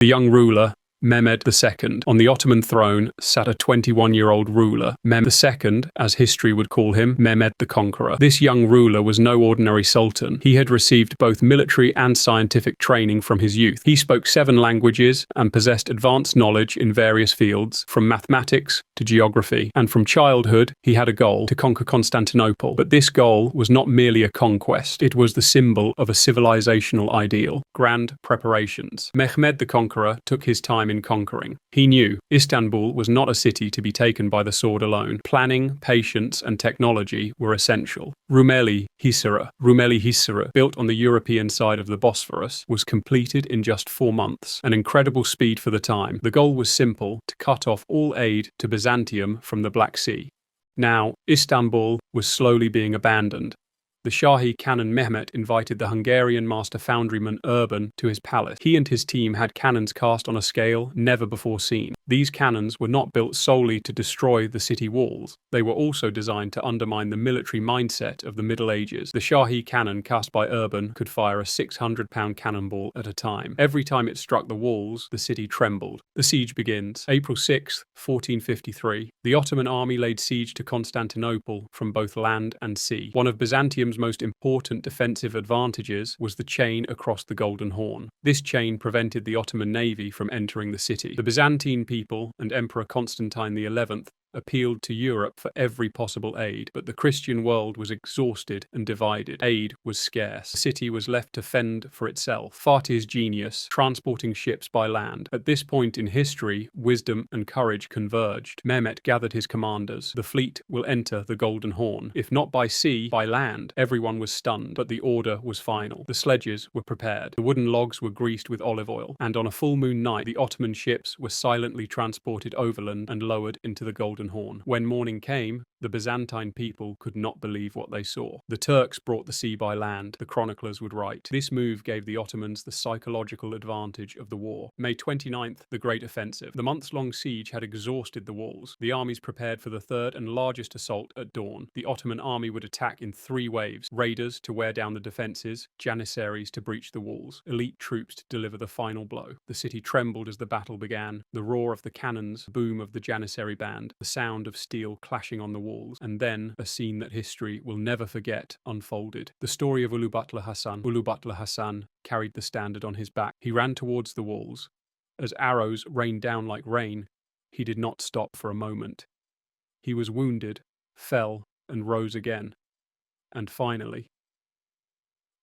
The young ruler, Mehmed II. On the Ottoman throne sat a 21-year-old ruler, Mehmed II, as history would call him, Mehmed the Conqueror. This young ruler was no ordinary sultan. He had received both military and scientific training from his youth. He spoke 7 languages and possessed advanced knowledge in various fields, from mathematics to geography. And from childhood, he had a goal: to conquer Constantinople. But this goal was not merely a conquest. It was the symbol of a civilizational ideal. Grand preparations. Mehmed the Conqueror took his time in conquering. He knew Istanbul was not a city to be taken by the sword alone. Planning, patience, and technology were essential. Rumeli Hisar, built on the European side of the Bosphorus, was completed in just 4 months, an incredible speed for the time. The goal was simple: to cut off all aid to Byzantium from the Black Sea. Now, Istanbul was slowly being abandoned. The Shahi Canon Mehmet invited the Hungarian master foundryman Urban to his palace. He and his team had cannons cast on a scale never before seen. These cannons were not built solely to destroy the city walls. They were also designed to undermine the military mindset of the Middle Ages. The Shahi cannon cast by Urban could fire a 600-pound cannonball at a time. Every time it struck the walls, the city trembled. The siege begins. April 6, 1453. The Ottoman army laid siege to Constantinople from both land and sea. One of Byzantium's most important defensive advantages was the chain across the Golden Horn. This chain prevented the Ottoman navy from entering the city. The Byzantine people and Emperor Constantine XI appealed to Europe for every possible aid, but the Christian world was exhausted and divided. Aid was scarce. The city was left to fend for itself. Fatih's genius, transporting ships by land. At this point in history, wisdom and courage converged. Mehmet gathered his commanders. The fleet will enter the Golden Horn. If not by sea, by land. Everyone was stunned, but the order was final. The sledges were prepared. The wooden logs were greased with olive oil, and on a full moon night, the Ottoman ships were silently transported overland and lowered into the Golden Horn. When morning came, the Byzantine people could not believe what they saw. The Turks brought the sea by land, the chroniclers would write. This move gave the Ottomans the psychological advantage of the war. May 29th, the Great Offensive. The months-long siege had exhausted the walls. The armies prepared for the third and largest assault at dawn. The Ottoman army would attack in 3 waves: raiders to wear down the defences, janissaries to breach the walls, elite troops to deliver the final blow. The city trembled as the battle began. The roar of the cannons, the boom of the janissary band, the sound of steel clashing on the walls, and then a scene that history will never forget unfolded. The story of Ulubatla Hassan. Ulubatla Hassan carried the standard on his back. He ran towards the walls. As arrows rained down like rain, he did not stop for a moment. He was wounded, fell, and rose again. And finally,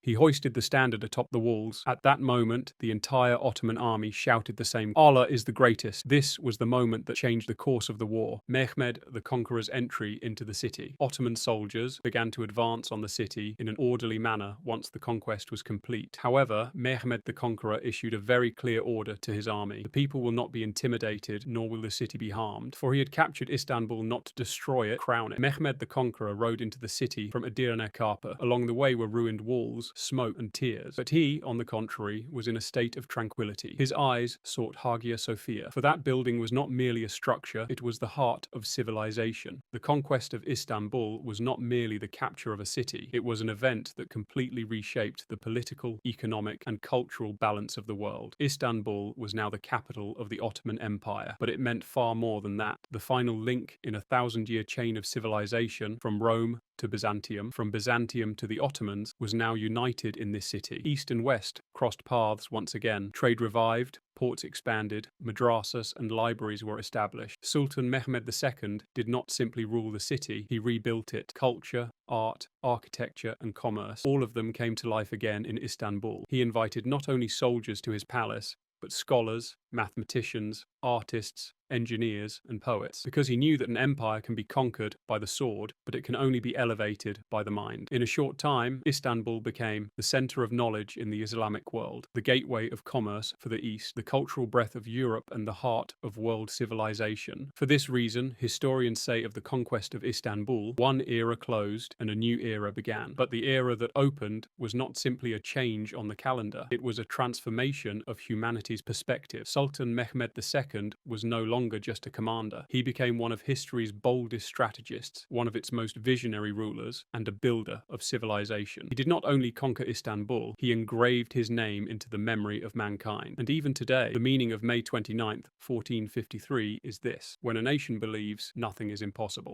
he hoisted the standard atop the walls. At that moment, the entire Ottoman army shouted the same: "Allah is the greatest." This was the moment that changed the course of the war. Mehmed the Conqueror's entry into the city. Ottoman soldiers began to advance on the city in an orderly manner once the conquest was complete. However, Mehmed the Conqueror issued a very clear order to his army: the people will not be intimidated, nor will the city be harmed, for he had captured Istanbul not to destroy it, crown it. Mehmed the Conqueror rode into the city from Edirne Kapı. Along the way were ruined walls, smoke, and tears. But he, on the contrary, was in a state of tranquility. His eyes sought Hagia Sophia, for that building was not merely a structure, it was the heart of civilization. The conquest of Istanbul was not merely the capture of a city, it was an event that completely reshaped the political, economic, and cultural balance of the world. Istanbul was now the capital of the Ottoman Empire, but it meant far more than that. The final link in a 1,000-year chain of civilization, from Rome to Byzantium, from Byzantium to the Ottomans, was now united in this city. East and West crossed paths once again. Trade revived, ports expanded, madrasas and libraries were established. Sultan Mehmed II did not simply rule the city, he rebuilt it. Culture, art, architecture, and commerce, all of them came to life again in Istanbul. He invited not only soldiers to his palace, but scholars, mathematicians, artists, engineers, and poets, because he knew that an empire can be conquered by the sword, but it can only be elevated by the mind. In a short time, Istanbul became the center of knowledge in the Islamic world, the gateway of commerce for the East, the cultural breath of Europe, and the heart of world civilization. For this reason, historians say of the conquest of Istanbul, one era closed and a new era began. But the era that opened was not simply a change on the calendar, it was a transformation of humanity's perspective. Sultan Mehmed II was no longer longer just a commander. He became one of history's boldest strategists, one of its most visionary rulers, and a builder of civilization. He did not only conquer Istanbul, he engraved his name into the memory of mankind. And even today, the meaning of May 29th, 1453 is this: when a nation believes, nothing is impossible.